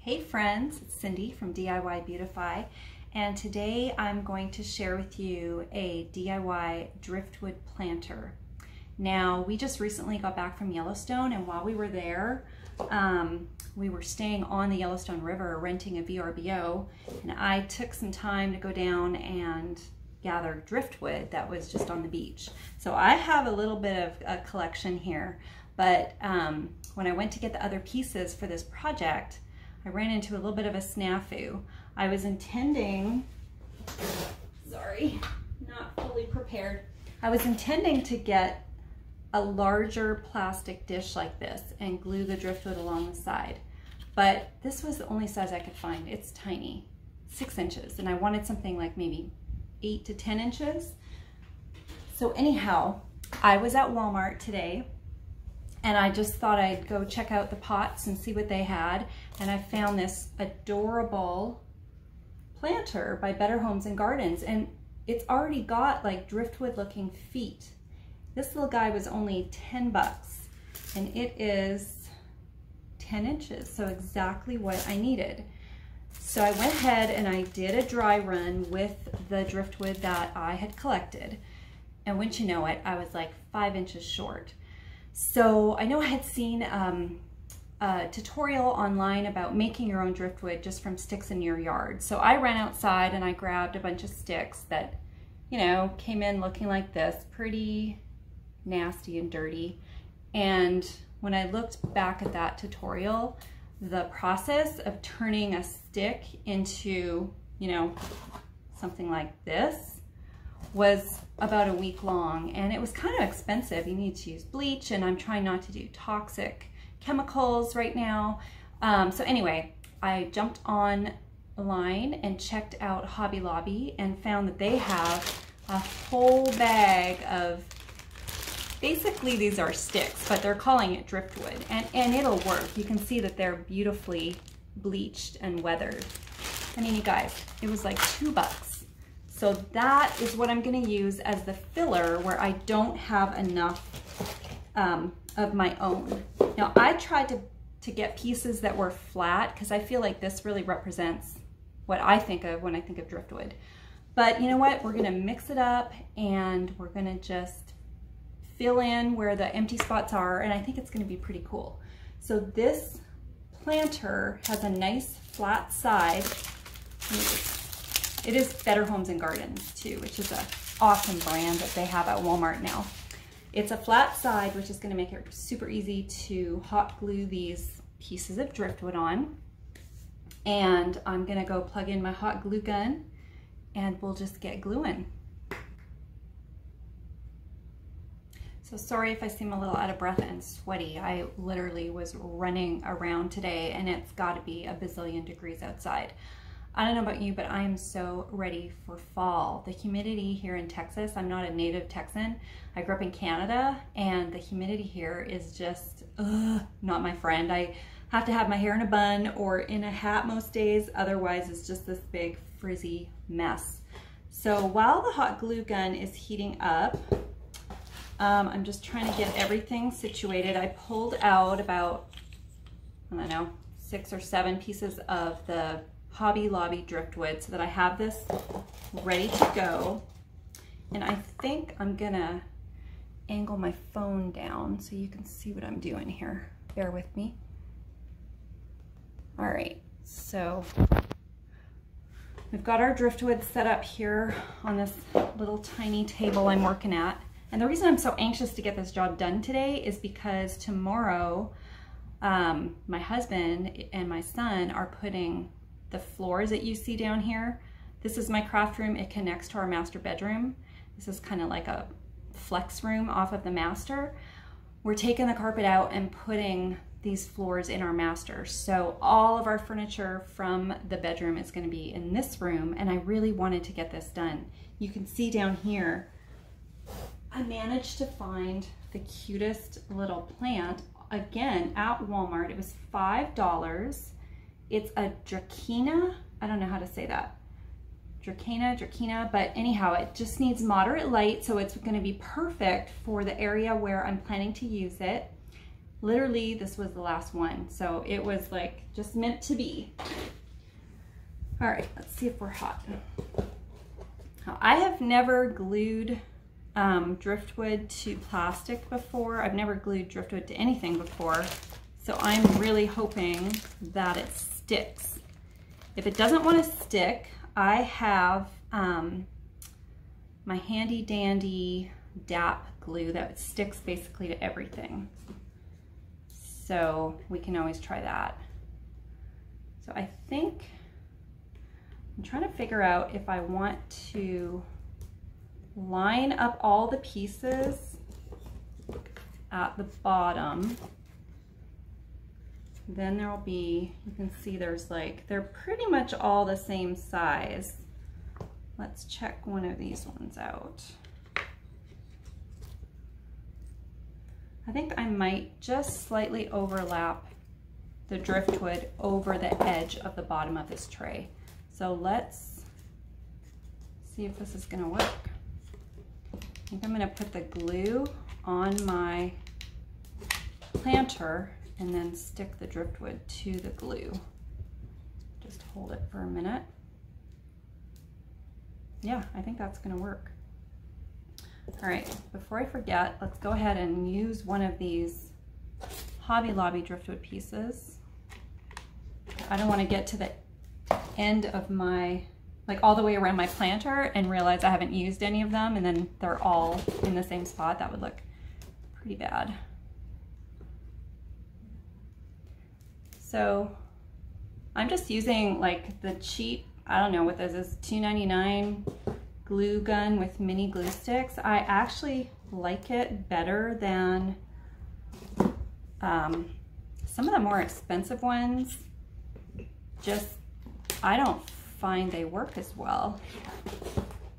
Hey friends, it's Cindy from DIY Beautify, and today I'm going to share with you a DIY driftwood planter. Now, we just recently got back from Yellowstone, and while we were there, we were staying on the Yellowstone River renting a VRBO, and I took some time to go down and gather driftwood that was just on the beach. So I have a little bit of a collection here, but when I went to get the other pieces for this project, I ran into a little bit of a snafu. I was intending, sorry, not fully prepared. I was intending to get a larger plastic dish like this and glue the driftwood along the side. But this was the only size I could find. It's tiny, 6 inches, and I wanted something like maybe 8 to 10 inches. So anyhow, I was at Walmart today, and I just thought I'd go check out the pots and see what they had. And I found this adorable planter by Better Homes and Gardens. And it's already got like driftwood looking feet. This little guy was only 10 bucks. And it is 10 inches, so exactly what I needed. So I went ahead and I did a dry run with the driftwood that I had collected. And wouldn't you know it, I was like 5 inches short. So I know I had seen a tutorial online about making your own driftwood just from sticks in your yard. So I ran outside and I grabbed a bunch of sticks that, you know, came in looking like this, pretty nasty and dirty. And when I looked back at that tutorial, the process of turning a stick into, you know, something like this was about a week long, and it was kind of expensive. You need to use bleach, and I'm trying not to do toxic chemicals right now. So anyway, I jumped online and checked out Hobby Lobby and found that they have a whole bag of, basically these are sticks, but they're calling it driftwood, and it'll work. You can see that they're beautifully bleached and weathered. I mean, you guys, it was like 2 bucks. So that is what I'm gonna use as the filler where I don't have enough of my own. Now, I tried to get pieces that were flat because I feel like this really represents what I think of when I think of driftwood. But you know what? We're gonna mix it up and we're gonna just fill in where the empty spots are, and I think it's gonna be pretty cool. So this planter has a nice flat side. It is Better Homes and Gardens too, which is an awesome brand that they have at Walmart now. It's a flat side, which is gonna make it super easy to hot glue these pieces of driftwood on. And I'm gonna go plug in my hot glue gun and we'll just get gluing. So sorry if I seem a little out of breath and sweaty. I literally was running around today, and it's gotta be a bazillion degrees outside. I don't know about you, but I am so ready for fall. The humidity here in Texas, I'm not a native Texan. I grew up in Canada, and the humidity here is just, not my friend. I have to have my hair in a bun or in a hat most days. Otherwise, it's just this big frizzy mess. So while the hot glue gun is heating up, I'm just trying to get everything situated. I pulled out about, I don't know, 6 or 7 pieces of the Hobby Lobby driftwood so that I have this ready to go. And I think I'm gonna angle my phone down so you can see what I'm doing here. Bear with me. All right, so we've got our driftwood set up here on this little tiny table I'm working at. And the reason I'm so anxious to get this job done today is because tomorrow my husband and my son are putting the floors that you see down here. This is my craft room. It connects to our master bedroom. This is kind of like a flex room off of the master. We're taking the carpet out and putting these floors in our master. So all of our furniture from the bedroom is going to be in this room, and I really wanted to get this done. You can see down here, I managed to find the cutest little plant, again, at Walmart. It was $5. It's a Dracaena. I don't know how to say that. Dracaena, but anyhow, it just needs moderate light, so it's gonna be perfect for the area where I'm planning to use it. Literally, this was the last one. So it was like just meant to be. All right, let's see if we're hot. I have never glued driftwood to plastic before. I've never glued driftwood to anything before. So I'm really hoping that it sticks. If it doesn't want to stick, I have my handy dandy DAP glue that sticks basically to everything. So we can always try that. So I think I'm trying to figure out if I want to line up all the pieces at the bottom. Then there'll be, you can see there's like, they're pretty much all the same size. Let's check one of these ones out. I think I might just slightly overlap the driftwood over the edge of the bottom of this tray. So let's see if this is gonna work. I think I'm gonna put the glue on my planter and then stick the driftwood to the glue. Just hold it for a minute. Yeah, I think that's gonna work. All right, before I forget, let's go ahead and use one of these Hobby Lobby driftwood pieces. I don't wanna get to the end of my, like all the way around my planter and realize I haven't used any of them and then they're all in the same spot. That would look pretty bad. So I'm just using like the cheap, I don't know what this is, $2.99 glue gun with mini glue sticks. I actually like it better than some of the more expensive ones. Just, I don't find they work as well.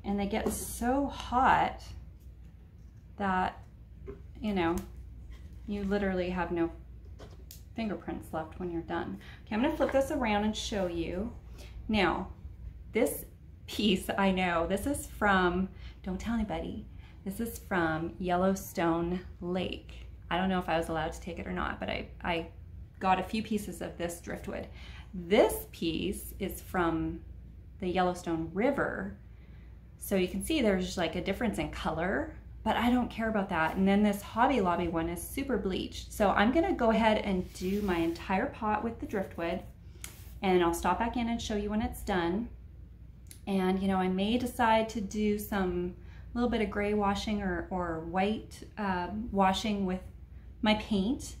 And they get so hot that, you know, you literally have no fingerprints left when you're done. Okay, I'm gonna flip this around and show you. Now, this piece, I know, this is from, don't tell anybody, this is from Yellowstone Lake. I don't know if I was allowed to take it or not, but I got a few pieces of this driftwood. This piece is from the Yellowstone River. So you can see there's like a difference in color, but I don't care about that. And then this Hobby Lobby one is super bleached. So I'm gonna go ahead and do my entire pot with the driftwood, and I'll stop back in and show you when it's done. And you know, I may decide to do some little bit of gray washing or white washing with my paint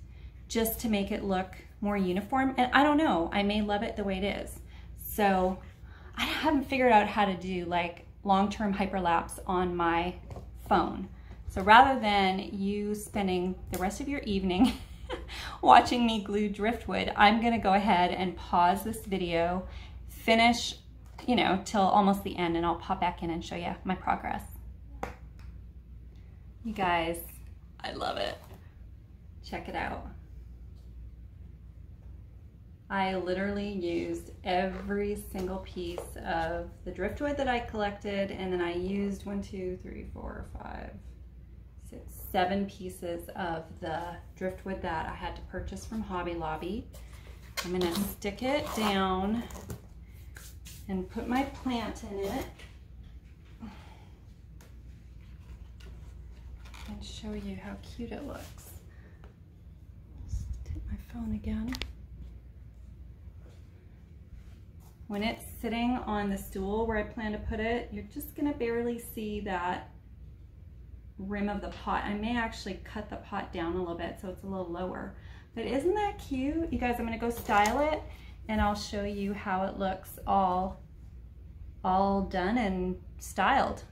just to make it look more uniform. And I don't know, I may love it the way it is. So I haven't figured out how to do like long-term hyperlapse on my phone. So rather than you spending the rest of your evening watching me glue driftwood, I'm gonna go ahead and pause this video, finish, you know, till almost the end, and I'll pop back in and show you my progress. You guys, I love it. Check it out. I literally used every single piece of the driftwood that I collected, and then I used 1, 2, 3, 4, 5, 6, 7 pieces of the driftwood that I had to purchase from Hobby Lobby. I'm gonna stick it down and put my plant in it and show you how cute it looks. Just take my phone again. When it's sitting on the stool where I plan to put it, you're just gonna barely see that rim of the pot. I may actually cut the pot down a little bit so it's a little lower. But isn't that cute? You guys, I'm gonna go style it and I'll show you how it looks all done and styled.